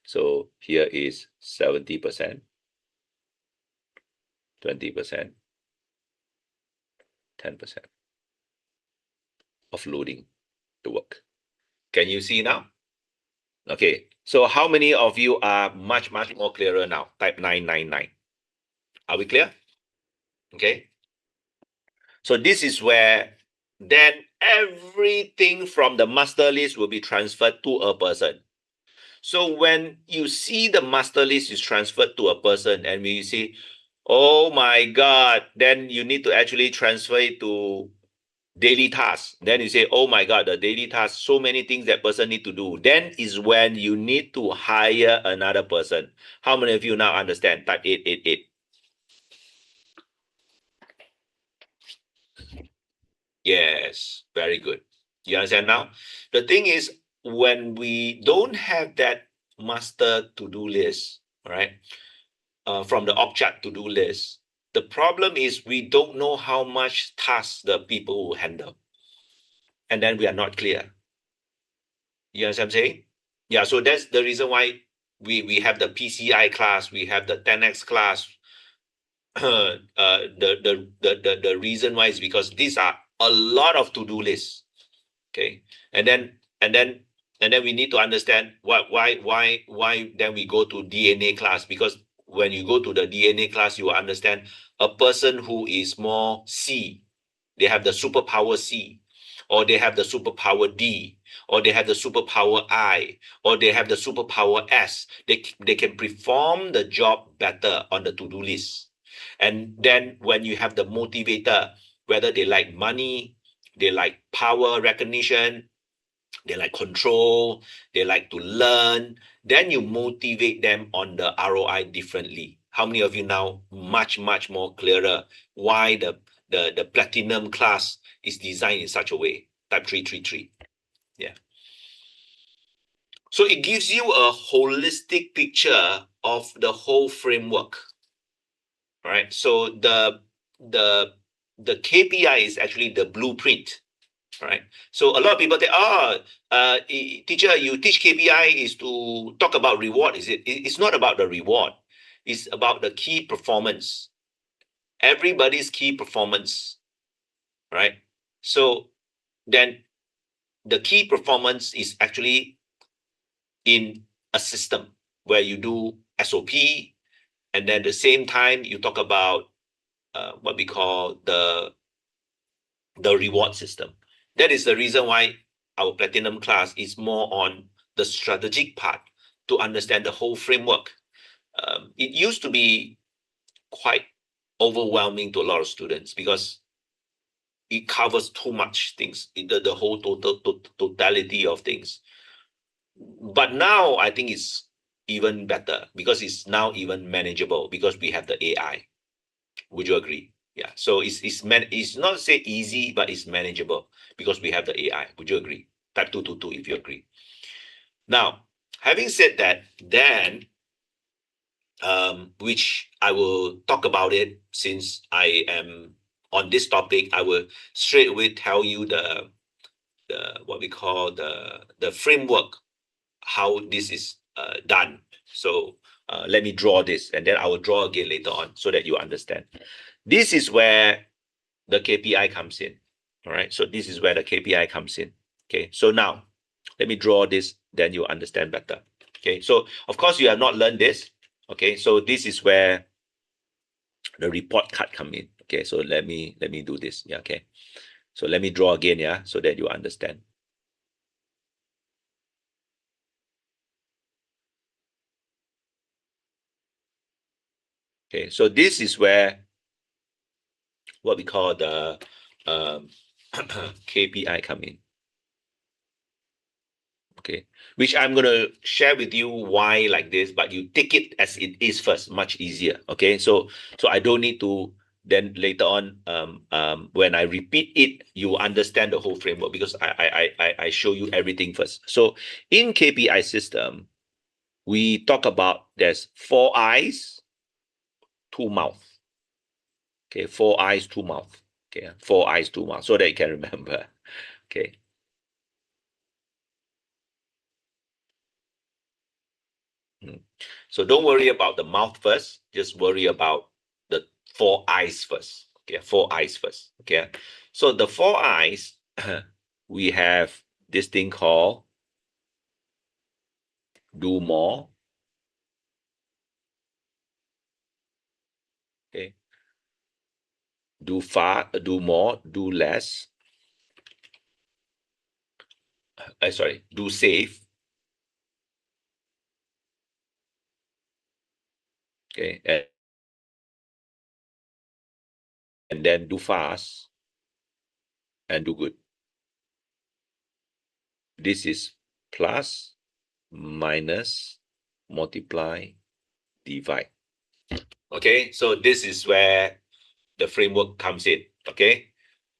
So here is 70%, 20%, 10% of loading the work. Can you see now? Okay, so how many of you are much more clearer now? Type 999. Are we clear? Okay. So this is where then everything from the master list will be transferred to a person. So when you see the master list is transferred to a person and we see, oh my God, then you need to actually transfer it to daily tasks. Then you say, oh my God, the daily tasks, so many things that person need to do. Then is when you need to hire another person. How many of you now understand? Type 888. Yes, very good. You understand now? The thing is, when we don't have that master to-do list, right, from the org chart to-do list, the problem is we don't know how much tasks the people will handle. And then we are not clear. You understand what I'm saying? Yeah, so that's the reason why we have the PCI class, we have the 10X class. The reason why is because these are a lot of to-do lists. Okay, and then we need to understand why then we go to DNA class, because when you go to the DNA class, you will understand a person who is more C, they have the superpower C, or they have the superpower D, or they have the superpower I, or they have the superpower S. They can perform the job better on the to-do list. And then when you have the motivator, whether they like money, they like power recognition, they like control, they like to learn, then you motivate them on the ROI differently. How many of you now much more clearer why the platinum class is designed in such a way? Type 333. Yeah. So it gives you a holistic picture of the whole framework. All right. So the KPI is actually the blueprint. Right. So a lot of people say, teacher, you teach KPI is to talk about reward. Is it? It's not about the reward. It's about the key performance. Everybody's key performance. Right. So then the key performance is actually in a system where you do SOP, and then at the same time you talk about what we call the reward system. That is the reason why our platinum class is more on the strategic part to understand the whole framework. It used to be quite overwhelming to a lot of students because it covers too much things, the whole totality of things. But now I think it's even better because it's now even manageable because we have the AI. Would you agree? Yeah. So it's not say easy, but it's manageable because we have the AI. Would you agree? Type 222 if you agree. Now, having said that, then which I will talk about it since I am on this topic, I will straight away tell you the what we call the framework how this is done. So let me draw this, and then I will draw again later on so that you understand. This is where the KPI comes in. All right. So this is where the KPI comes in. Okay. So now let me draw this, then you understand better. Okay. So of course you have not learned this. Okay. So this is where the report card come in. Okay. So let me do this. Yeah. Okay. So let me draw again. Yeah. So that you understand. Okay. So this is where what we call the um, KPI come in. Okay, which I'm going to share with you why like this, but you take it as it is first, much easier. Okay, so I don't need to then later on when I repeat it, you understand the whole framework because I show you everything first. So in KPI system, we talk about there's four eyes, two mouth. Okay, four eyes, two mouth. Okay, four eyes, two mouth, so that you can remember. Okay. Mm. So don't worry about the mouth first. Just worry about the four eyes first. Okay, four eyes first. Okay. So the four eyes, we have this thing called do more. Okay. Do more, do less. Sorry, do safe. Okay. And then do fast and do good. This is plus, minus, multiply, divide. Okay. So this is where the framework comes in. Okay.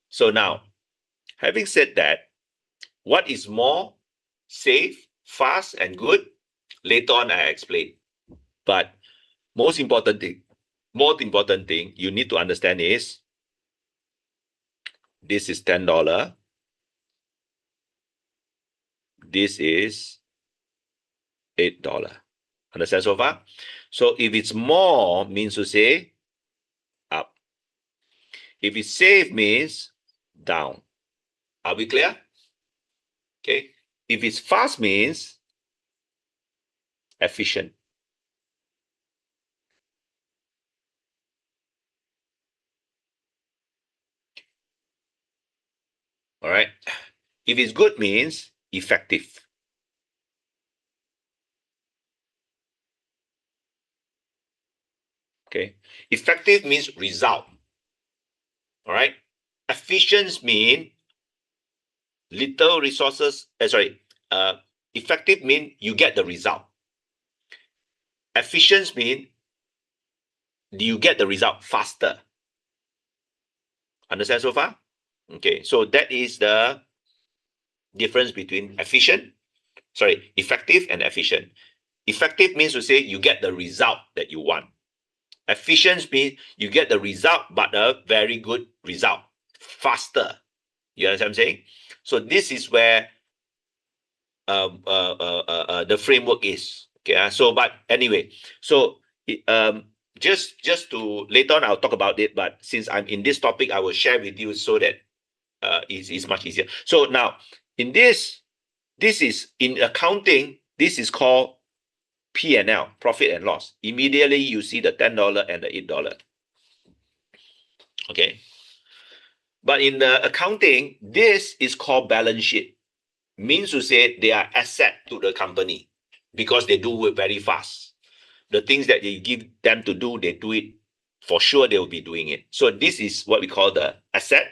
So now, having said that, what is more safe, fast, and good? Later on, I explain. But most important thing, you need to understand is this is $10. This is $8. Understand so far? So if it's more, means to say up. If it's safe, means down. Are we clear? Okay. If it's fast, means efficient. All right. If it's good, means effective. Okay. Effective means result. All right. Efficient mean little resources. Sorry. Effective mean you get the result. Efficient mean you get the result faster. Understand so far? Okay. So that is the difference between effective and efficient. Effective means to say you get the result that you want. Efficient means you get the result, but a very good result, faster. You understand what I'm saying? So this is where the framework is. Okay. So, but anyway, so just to later on, I'll talk about it. But since I'm in this topic, I will share with you so that it's much easier. So now, in this is in accounting. This is called P&L, profit and loss. Immediately you see the $10 and the $8. Okay. But in the accounting, this is called balance sheet. Means to say they are asset to the company because they do it very fast. The things that they give them to do, they do it for sure. They will be doing it. So this is what we call the asset.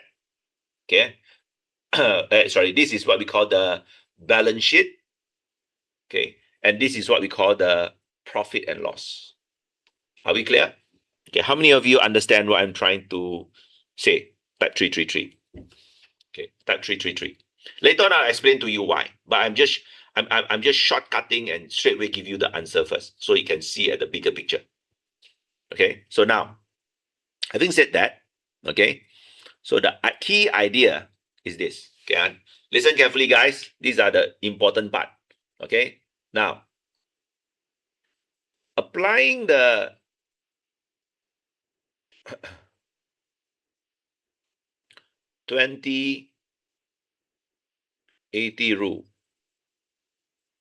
Okay. Sorry, this is what we call the balance sheet. Okay, and this is what we call the profit and loss. Are we clear? Okay, how many of you understand what I'm trying to say? Type 333. Okay, type 333. Later on, I'll explain to you why. But I'm just shortcutting and straight away give you the answer first, so you can see at the bigger picture. Okay, so now, having said that, okay, so the key idea is this. Okay, listen carefully, guys. These are the important part. Okay, now applying the 20-80 rule.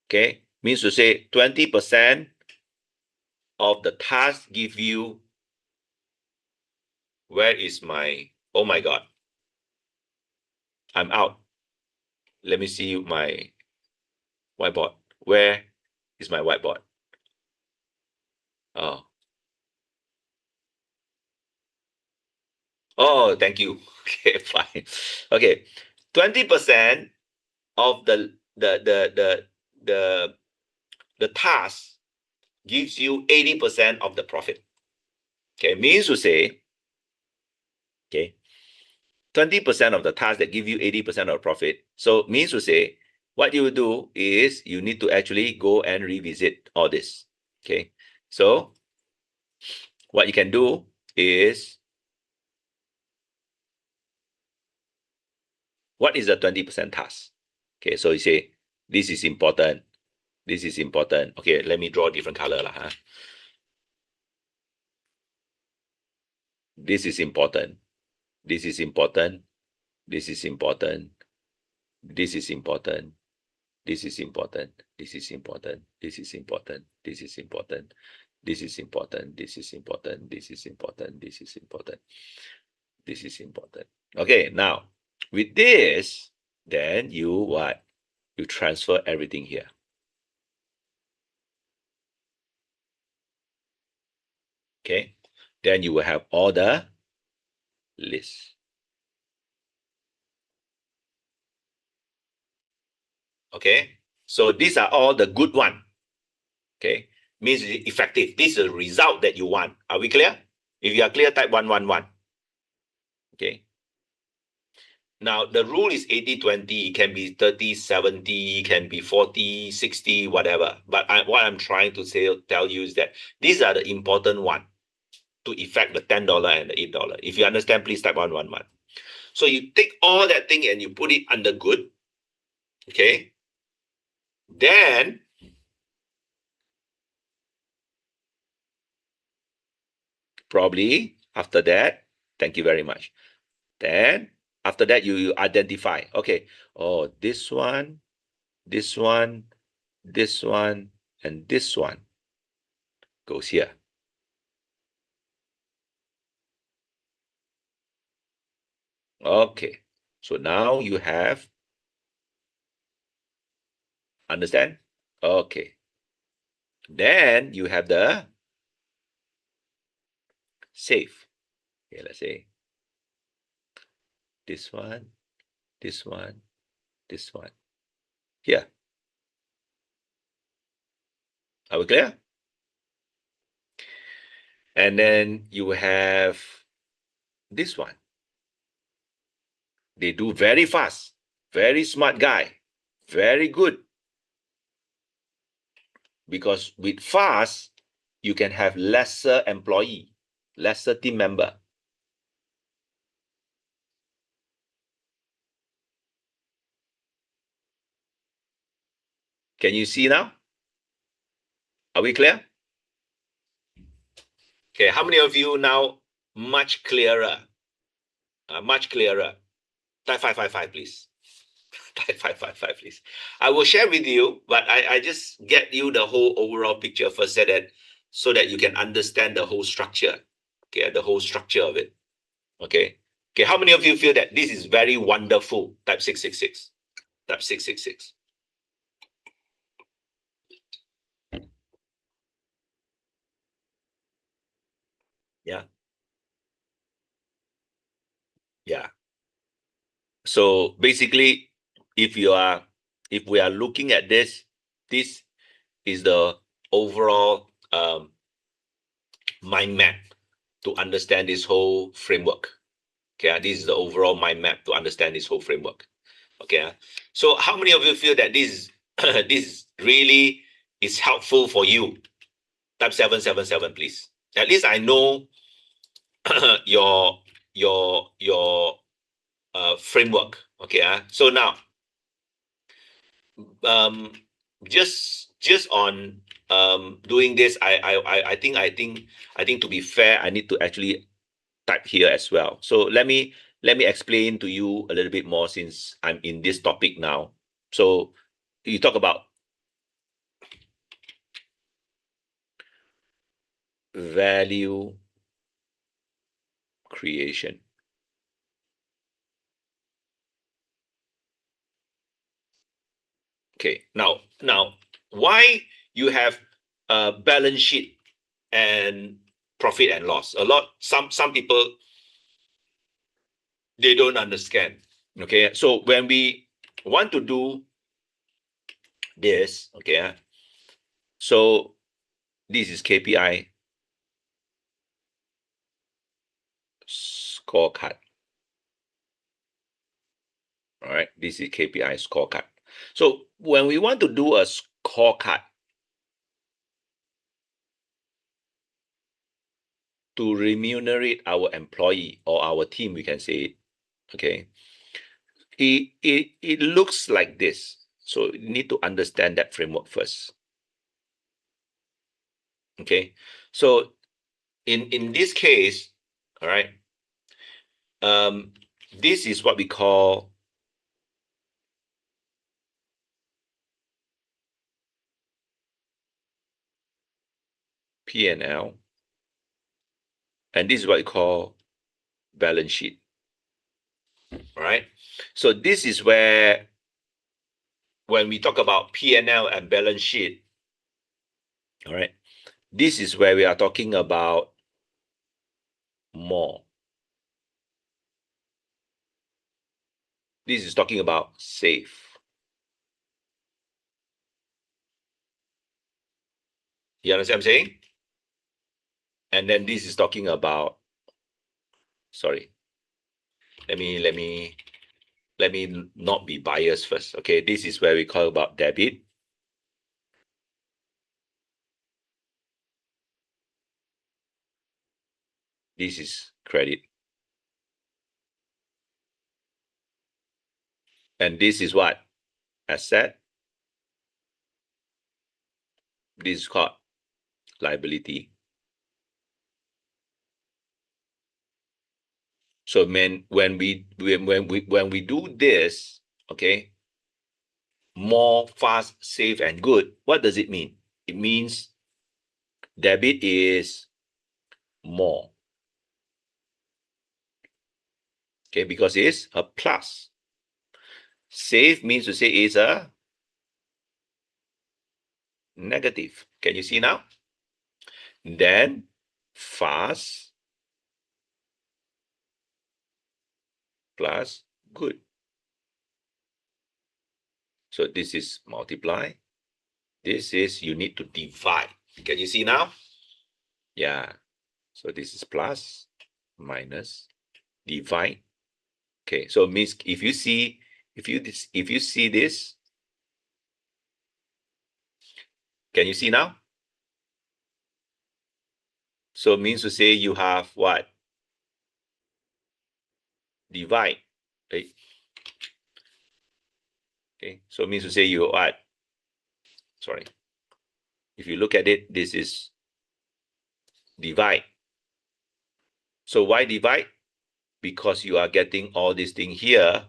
Okay, means to say 20% of the task give you. Where is my? Oh my God, I'm out. Let me see my whiteboard. Where is my whiteboard? Oh, oh, thank you. Okay, fine. Okay, 20% of the the task gives you 80% of the profit. Okay, means to say, okay, 20% of the task that give you 80% of profit. So means to say, what you do is you need to actually go and revisit all this. Okay, so what you can do is, what is the 20% task? Okay, so you say, this is important. This is important. Okay, let me draw a different color. Huh? This is important. This is important. This is important. This is important. This is important. This is important. This is important. This is important. This is important. This is important. This is important. This is important. This is important. Okay, now with this, then you what? You transfer everything here. Okay, then you will have all the lists. Okay, so these are all the good one. Okay, means effective. This is the result that you want. Are we clear? If you are clear, type 111. Okay. Now the rule is 80-20. It can be 30-70, can be 40-60, whatever. But what I'm trying to tell you is that these are the important one to effect the $10 and the $8. If you understand, please type 111. So you take all that thing and you put it under good. Okay. Then probably after that, thank you very much. Then after that, you identify. Okay. Oh, this one, this one, this one, and this one goes here. Okay. So now you have, understand? Okay. Then you have the save. Okay, let's say this one, this one, this one. Here. Are we clear? And then you have this one. They do very fast. Very smart guy. Very good. Because with fast, you can have lesser employee, lesser team member. Can you see now? Are we clear? Okay, how many of you now much clearer? Much clearer. Type 555, please. Type 555, please. I will share with you, but I just get you the whole overall picture first, so that you can understand the whole structure. Okay, the whole structure of it. Okay. Okay, how many of you feel that this is very wonderful? Type 666. Type 666. Yeah. Yeah. So basically, if we are looking at this is the overall mind map to understand this whole framework. Okay, this is the overall mind map to understand this whole framework. Okay, so how many of you feel that this this really is helpful for you? Type 777, please. At least I know your framework. Okay, so now um just on doing this, I think to be fair, I need to actually type here as well. So let me explain to you a little bit more since I'm in this topic now. So you talk about value creation. Okay, now why you have a balance sheet and profit and loss? Some people, they don't understand. Okay, so when we want to do this, okay, so this is KPI scorecard. All right, this is KPI scorecard. So when we want to do a scorecard to remunerate our employee or our team, we can say, okay, it looks like this. So you need to understand that framework first. Okay, so in this case, all right, this is what we call P&L, and this is what we call balance sheet. All right, so this is where when we talk about P&L and balance sheet, all right, this is where we are talking about more. This is talking about safe. You understand what I'm saying? And then this is talking about, sorry, let me not be biased first. Okay, this is where we call about debit. This is credit. And this is what? Asset. This is called liability. So when we do this, okay, more, fast, safe, and good, what does it mean? It means debit is more. Okay, because it's a plus. Safe means to say it's a negative. Can you see now? Then fast plus good. So this is multiply. This is you need to divide. Can you see now? Yeah. So this is plus, minus, divide. Okay. So it means if you see this, can you see now? So it means to say you have what? Divide. Right? Okay. So it means to say you what? Sorry. If you look at it, this is divide. So why divide? Because you are getting all this thing here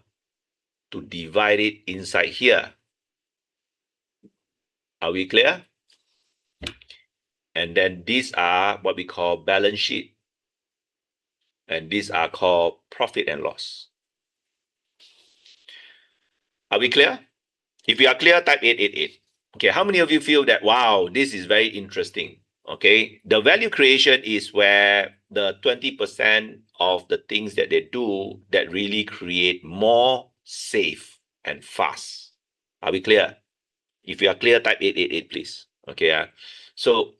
to divide it inside here. Are we clear? And then these are what we call balance sheet. And these are called profit and loss. Are we clear? If you are clear, type 888. Okay, how many of you feel that, wow, this is very interesting? Okay, the value creation is where the 20% of the things that they do that really create more safe and fast. Are we clear? If you are clear, type 888, please. Okay, so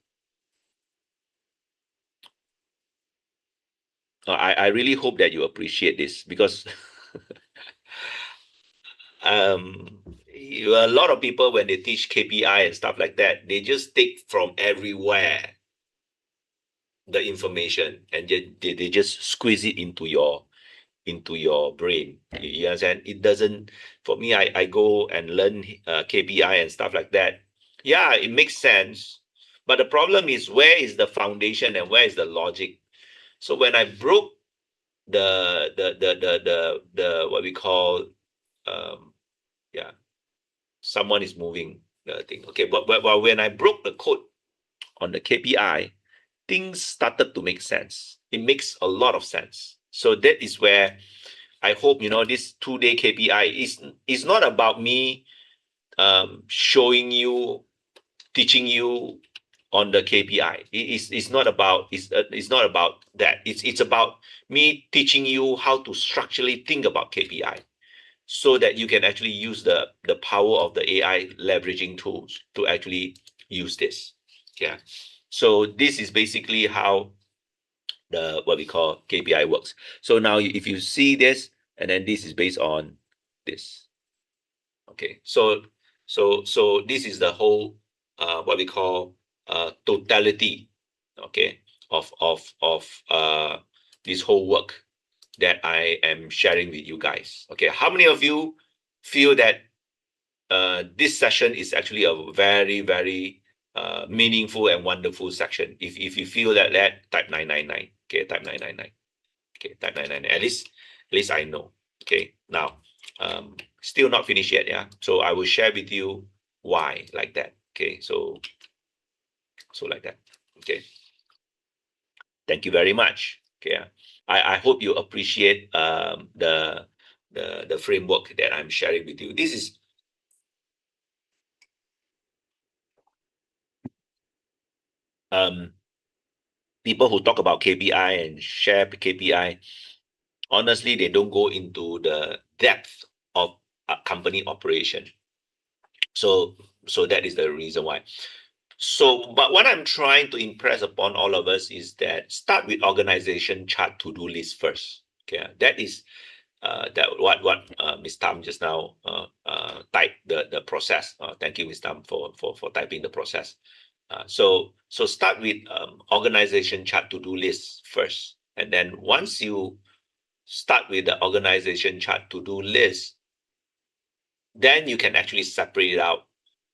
I really hope that you appreciate this, because a lot of people, when they teach KPI and stuff like that, they just take from everywhere the information, and they just squeeze it into your brain. You understand? It doesn't. For me, I go and learn KPI and stuff like that. Yeah, it makes sense, but the problem is, where is the foundation and where is the logic? So when I broke the what we call, yeah, someone is moving the thing. Okay, but when I broke the code on the KPI, things started to make sense. It makes a lot of sense. So that is where I hope, this 2-day KPI is not about me showing you, teaching you on the KPI. It's not about it's not about that. It's about me teaching you how to structurally think about KPI, so that you can actually use the power of the AI leveraging tools to actually use this. Yeah. So this is basically how the what we call KPI works. So now if you see this, and then this is based on this. Okay. So this is the whole what we call totality, okay, of this whole work that I am sharing with you guys. Okay. How many of you feel that this session is actually a very, very meaningful and wonderful section? If you feel that, type 999. Okay, type 999. Okay, type 999. At least I know. Okay, now still not finished yet. Yeah, so I will share with you why like that. Okay, so like that. Okay, thank you very much. Okay, I hope you appreciate the framework that I'm sharing with you. This is people who talk about KPI and share KPI, honestly, they don't go into the depth of a company operation. So, so that is the reason why. So, but what I'm trying to impress upon all of us is that start with organization chart to do list first. Okay, that is that what Ms. Tam just now typed the process. Thank you, Ms. Tam, for typing the process. So start with organization chart to do list first, and then once you start with the organization chart to do list, then you can actually separate it out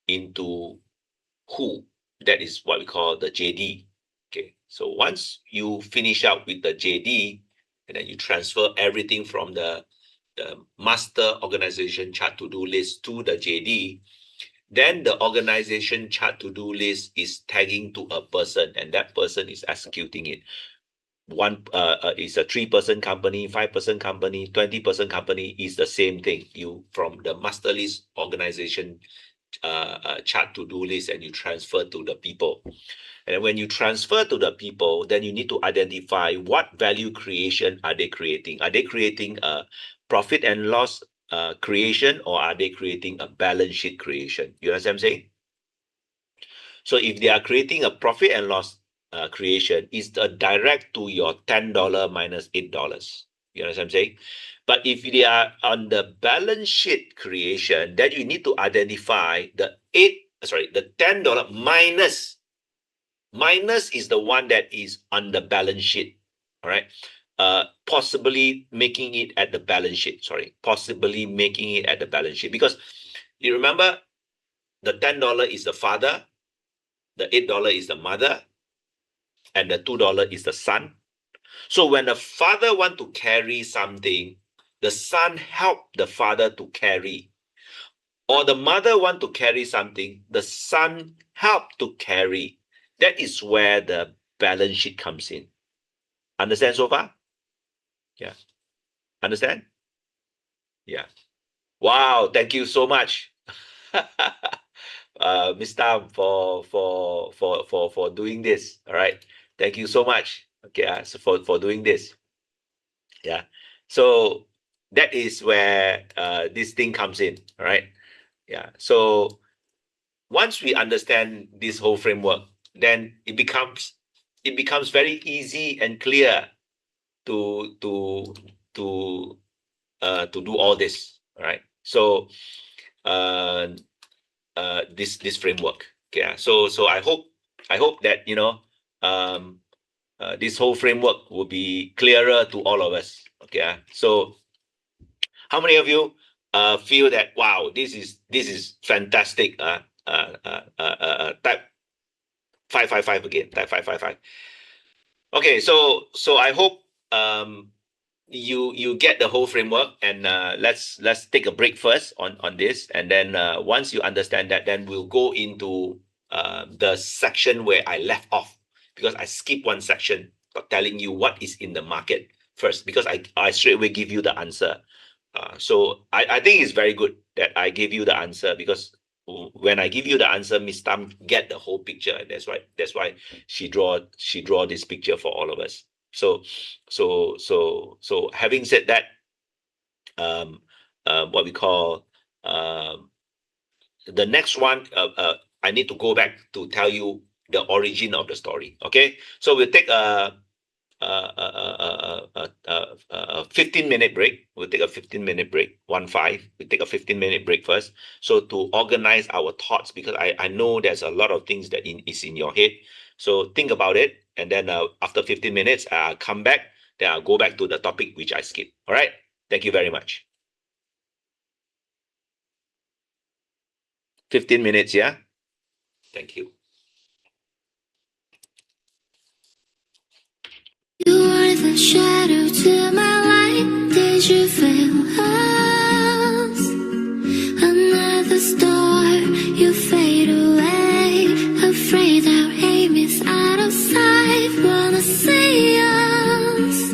into who. That is what we call the JD. Okay, so once you finish out with the JD, and then you transfer everything from the master organization chart to do list to the JD, then the organization chart to do list is tagging to a person, and that person is executing it. One is a 3-person company, 5-person company, 20-person company, is the same thing. You, from the master list organization chart to do list, and you transfer to the people. And when you transfer to the people, then you need to identify what value creation are they creating. Are they creating a profit and loss creation, or are they creating a balance sheet creation? You understand what I'm saying? So if they are creating a profit and loss creation, is a direct to your $10 minus $8. You understand what I'm saying? But if they are on the balance sheet creation, then you need to identify the $10 minus. Minus is the one that is on the balance sheet. All right. Possibly making it at the balance sheet. Sorry. Possibly making it at the balance sheet. Because you remember, the $10 is the father, the $8 is the mother, and the $2 is the son. So when the father want to carry something, the son help the father to carry. Or the mother want to carry something, the son help to carry. That is where the balance sheet comes in. Understand so far? Yeah. Understand? Yeah. Wow. Thank you so much. Miss Tam, for doing this. All right. Thank you so much. Okay, so for doing this. Yeah. So that is where this thing comes in. All right. Yeah. So once we understand this whole framework, then it becomes very easy and clear to do all this. All right. So this framework. Okay. So I hope that this whole framework will be clearer to all of us. Okay. So how many of you feel that wow, this is fantastic? Type 555 again. Type 555. Okay, so I hope you get the whole framework, and let's take a break first on this, and then once you understand that, then we'll go into the section where I left off, because I skipped one section telling you what is in the market first, because I straight away give you the answer. So I think it's very good that I gave you the answer, because when I give you the answer, Miss Tam get the whole picture. That's why she draw this picture for all of us. So having said that, what we call the next one, I need to go back to tell you the origin of the story. Okay, so we'll take a 15-minute break. We'll take a 15-minute break. 15. We take a 15-minute break first, so to organize our thoughts, because I know there's a lot of things that is in your head. So think about it, and then after 15 minutes, I'll come back. Then I'll go back to the topic which I skipped. All right. Thank you very much. 15 minutes. Yeah. Thank you. You are the shadow to my light. Did you fail us? Another star, you fade away. Afraid our aim is out of sight. Wanna see us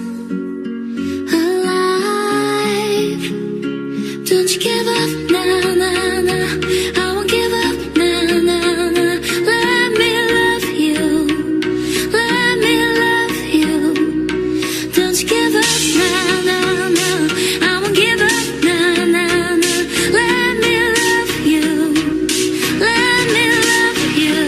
alive. Don't you give up, nah, nah, nah. I won't give up, nah, nah, nah. Let me love you. Let me love you. Don't you give up, nah, nah, nah. I won't give up, nah, nah, nah. Let me love you. Let me love you.